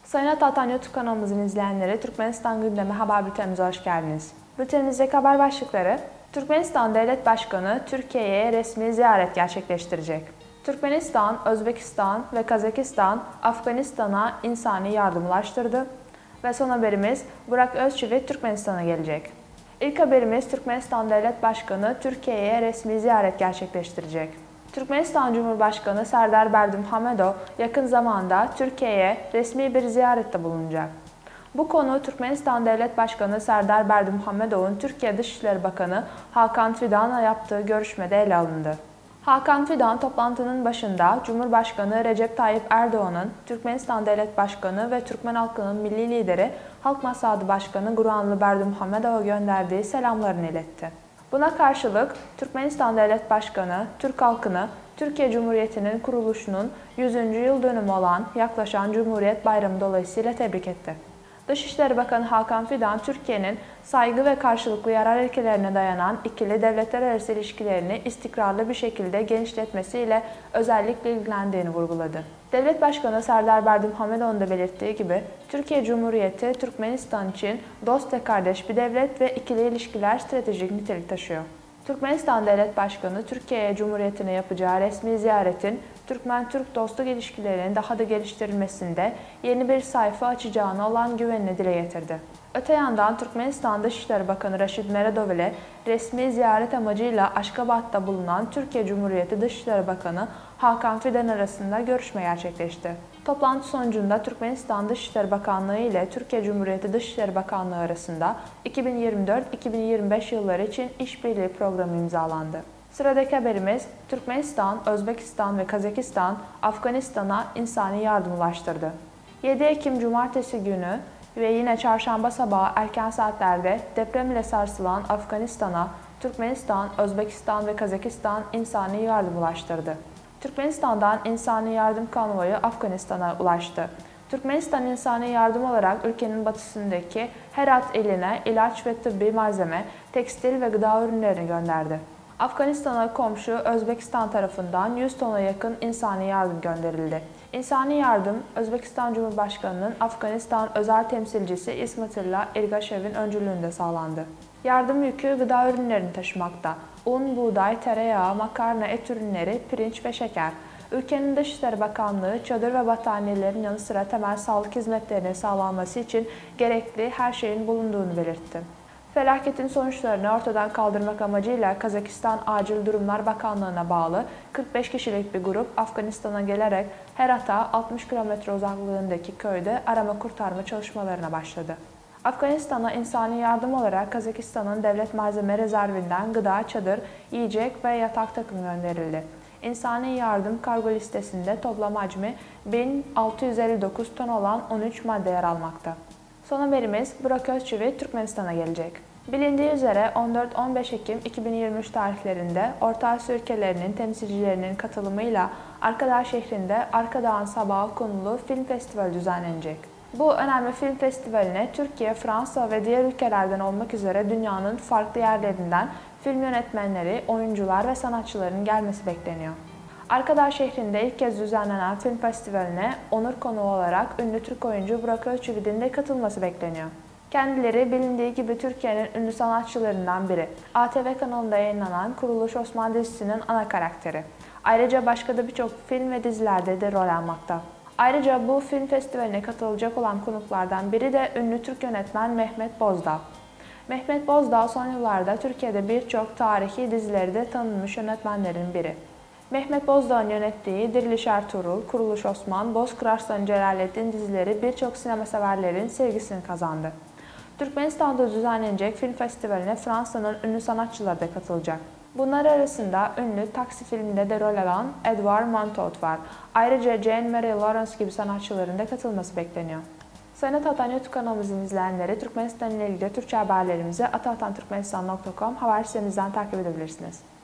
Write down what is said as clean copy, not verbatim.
Sayın Atatan YouTube kanalımızın izleyenleri, Türkmenistan Gündemi Haber Bültenimize hoş geldiniz. Bültenimizdeki haber başlıkları: Türkmenistan Devlet Başkanı Türkiye'ye resmi ziyaret gerçekleştirecek. Türkmenistan, Özbekistan ve Kazakistan, Afganistan'a insani yardım ulaştırdı. Ve son haberimiz, Burak Özçivit Türkmenistan'a gelecek. İlk haberimiz, Türkmenistan Devlet Başkanı Türkiye'ye resmi ziyaret gerçekleştirecek. Türkmenistan Cumhurbaşkanı Serdar Berdimuhamedov yakın zamanda Türkiye'ye resmi bir ziyarette bulunacak. Bu konu Türkmenistan Devlet Başkanı Serdar Berdimuhamedov'un Türkiye Dışişleri Bakanı Hakan Fidan'la yaptığı görüşmede ele alındı. Hakan Fidan toplantının başında Cumhurbaşkanı Recep Tayyip Erdoğan'ın, Türkmenistan Devlet Başkanı ve Türkmen halkının milli lideri Halk Maslahatı Başkanı Guranlı Berdimuhamedov'a gönderdiği selamlarını iletti. Buna karşılık Türkmenistan Devlet Başkanı, Türk halkını Türkiye Cumhuriyeti'nin kuruluşunun 100. yıl dönümü olan yaklaşan Cumhuriyet Bayramı dolayısıyla tebrik etti. Dışişleri Bakanı Hakan Fidan, Türkiye'nin saygı ve karşılıklı yarar ilkelerine dayanan ikili devletler arası ilişkilerini istikrarlı bir şekilde genişletmesiyle özellikle ilgilendiğini vurguladı. Devlet Başkanı Serdar Berdimuhamedov'un da belirttiği gibi, Türkiye Cumhuriyeti, Türkmenistan için dost ve kardeş bir devlet ve ikili ilişkiler stratejik nitelik taşıyor. Türkmenistan Devlet Başkanı, Türkiye Cumhuriyeti'ne yapacağı resmi ziyaretin Türkmen-Türk dostluk ilişkilerinin daha da geliştirilmesinde yeni bir sayfa açacağına olan güvenini dile getirdi. Öte yandan Türkmenistan Dışişleri Bakanı Raşid Meredov ile resmi ziyaret amacıyla Aşkabat'ta bulunan Türkiye Cumhuriyeti Dışişleri Bakanı Hakan Fidan arasında görüşme gerçekleşti. Toplantı sonucunda Türkmenistan Dışişleri Bakanlığı ile Türkiye Cumhuriyeti Dışişleri Bakanlığı arasında 2024-2025 yılları için işbirliği programı imzalandı. Sıradaki haberimiz, Türkmenistan, Özbekistan ve Kazakistan, Afganistan'a insani yardım ulaştırdı. 7 Ekim Cumartesi günü ve yine çarşamba sabahı erken saatlerde deprem ile sarsılan Afganistan'a Türkmenistan, Özbekistan ve Kazakistan insani yardım ulaştırdı. Türkmenistan'dan insani yardım konvoyu Afganistan'a ulaştı. Türkmenistan insani yardım olarak ülkenin batısındaki Herat iline ilaç ve tıbbi malzeme, tekstil ve gıda ürünlerini gönderdi. Afganistan'a komşu Özbekistan tarafından 100 tona yakın insani yardım gönderildi. İnsani yardım, Özbekistan Cumhurbaşkanı'nın Afganistan özel temsilcisi İsmetullah Ergaşev'in öncülüğünde sağlandı. Yardım yükü gıda ürünlerini taşımakta. Un, buğday, tereyağı, makarna, et ürünleri, pirinç ve şeker. Ülkenin Dışişleri Bakanlığı, çadır ve battaniyelerin yanı sıra temel sağlık hizmetlerinin sağlanması için gerekli her şeyin bulunduğunu belirtti. Felaketin sonuçlarını ortadan kaldırmak amacıyla Kazakistan Acil Durumlar Bakanlığı'na bağlı 45 kişilik bir grup Afganistan'a gelerek Herat'a 60 km uzaklığındaki köyde arama kurtarma çalışmalarına başladı. Afganistan'a insani yardım olarak Kazakistan'ın devlet malzeme rezervinden gıda, çadır, yiyecek ve yatak takımı gönderildi. İnsani yardım kargo listesinde toplam hacmi 1659 ton olan 13 madde yer almakta. Son haberimiz, Burak Özçivit Türkmenistan'a gelecek. Bilindiği üzere 14-15 Ekim 2023 tarihlerinde Orta Asya ülkelerinin temsilcilerinin katılımıyla Arkadağ şehrinde Arkadağ'ın Sabahı konulu film festivali düzenlenecek. Bu önemli film festivaline Türkiye, Fransa ve diğer ülkelerden olmak üzere dünyanın farklı yerlerinden film yönetmenleri, oyuncular ve sanatçıların gelmesi bekleniyor. Arkadağ şehrinde ilk kez düzenlenen film festivaline onur konuğu olarak ünlü Türk oyuncu Burak Özçivit'in de katılması bekleniyor. Kendileri bilindiği gibi Türkiye'nin ünlü sanatçılarından biri. ATV kanalında yayınlanan Kuruluş Osman dizisinin ana karakteri. Ayrıca başka da birçok film ve dizilerde de rol almakta. Ayrıca bu film festivaline katılacak olan konuklardan biri de ünlü Türk yönetmen Mehmet Bozdağ. Mehmet Bozdağ son yıllarda Türkiye'de birçok tarihi dizilerde tanınmış yönetmenlerin biri. Mehmet Bozdağ'ın yönettiği Diriliş Ertuğrul, Kuruluş Osman, Bozkır Arslan Celalettin dizileri birçok sinema severlerin sevgisini kazandı. Türkmenistan'da düzenlenecek film festivaline Fransa'nın ünlü sanatçıları da katılacak. Bunlar arasında ünlü Taksi filminde de rol alan Edouard Mantot var. Ayrıca Jean-Marie Laurence gibi sanatçıların da katılması bekleniyor. Sayın Atatan YouTube kanalımızın izleyenleri, Türkmenistan ile ilgili Türkçe haberlerimizi atatanturkmenistan.com haber sitemizden takip edebilirsiniz.